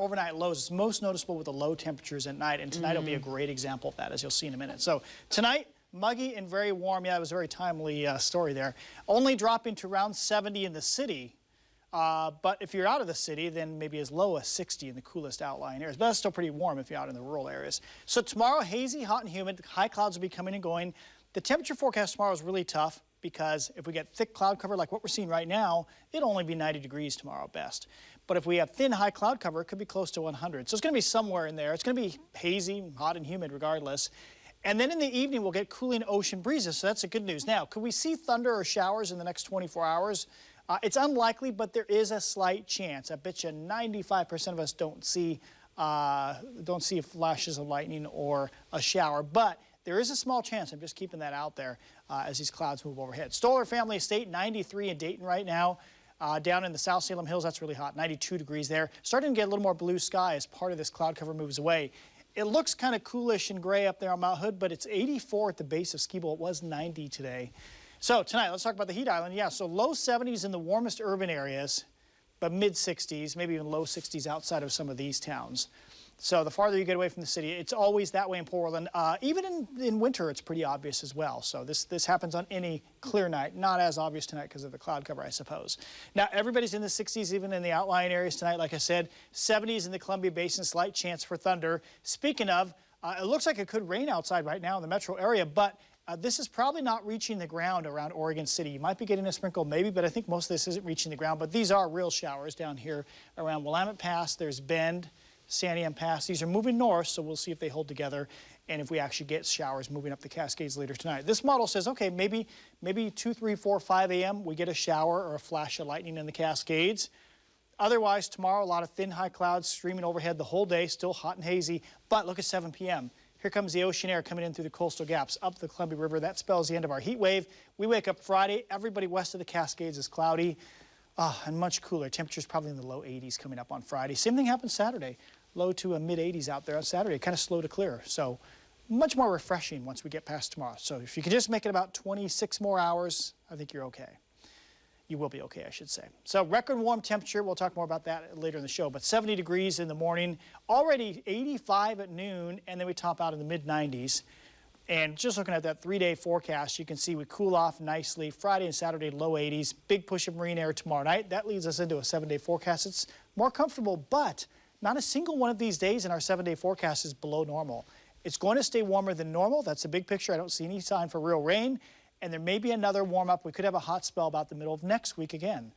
overnight lows. It's most noticeable with the low temperatures at night, and tonight will be a great example of that, as you'll see in a minute. So tonight, muggy and very warm. Yeah, it was a very timely story there. Only dropping to around 70 in the city. But if you're out of the city, then maybe as low as 60 in the coolest outlying areas. But that's still pretty warm if you're out in the rural areas. So tomorrow, hazy, hot, and humid. High clouds will be coming and going. The temperature forecast tomorrow is really tough because if we get thick cloud cover like what we're seeing right now, it'll only be 90 degrees tomorrow at best. But if we have thin, high cloud cover, it could be close to 100. So it's going to be somewhere in there. It's going to be hazy, hot, and humid regardless. And then in the evening, we'll get cooling ocean breezes, so that's the good news. Now, could we see thunder or showers in the next 24 hours? It's unlikely, but there is a slight chance. I bet you 95% of us don't see flashes of lightning or a shower, but there is a small chance. I'm just keeping that out there as these clouds move overhead. Stoller Family Estate, 93 in Dayton right now. Down in the South Salem Hills, that's really hot, 92 degrees there. Starting to get a little more blue sky as part of this cloud cover moves away. It looks kind of coolish and gray up there on Mount Hood, but it's 84 at the base of Ski Bowl. It was 90 today. So tonight, let's talk about the heat island. Yeah, so low 70s in the warmest urban areas, but mid 60s, maybe even low 60s outside of some of these towns. So the farther you get away from the city, it's always that way in Portland. Even in winter, it's pretty obvious as well. So this happens on any clear night. Not as obvious tonight because of the cloud cover, I suppose. Now, everybody's in the 60s, even in the outlying areas tonight. Like I said, 70s in the Columbia Basin, slight chance for thunder. Speaking of, it looks like it could rain outside right now in the metro area, but this is probably not reaching the ground around Oregon City. You might be getting a sprinkle maybe, but I think most of this isn't reaching the ground. But these are real showers down here around Willamette Pass. There's Bend, Santiam Pass. These are moving north, so we'll see if they hold together and if we actually get showers moving up the Cascades later tonight. This model says, okay, maybe 2, 3, 4, 5 a.m. we get a shower or a flash of lightning in the Cascades. Otherwise, tomorrow, a lot of thin, high clouds streaming overhead the whole day, still hot and hazy. But look at 7 p.m. Here comes the ocean air coming in through the coastal gaps up the Columbia River. That spells the end of our heat wave. We wake up Friday. Everybody west of the Cascades is cloudy and much cooler. Temperatures probably in the low 80s coming up on Friday. Same thing happens Saturday. Low to a mid 80s out there on Saturday, kind of slow to clear. So much more refreshing once we get past tomorrow. So if you can just make it about 26 more hours, I think you're okay. You will be okay, I should say. So record warm temperature, we'll talk more about that later in the show, but 70 degrees in the morning, already 85 at noon, and then we top out in the mid 90s. And just looking at that 3-day forecast, you can see we cool off nicely. Friday and Saturday, low 80s, big push of marine air tomorrow night. That leads us into a 7-day forecast. It's more comfortable, but not a single one of these days in our 7-day forecast is below normal. It's going to stay warmer than normal. That's the big picture. I don't see any sign for real rain. And there may be another warm up. We could have a hot spell about the middle of next week again.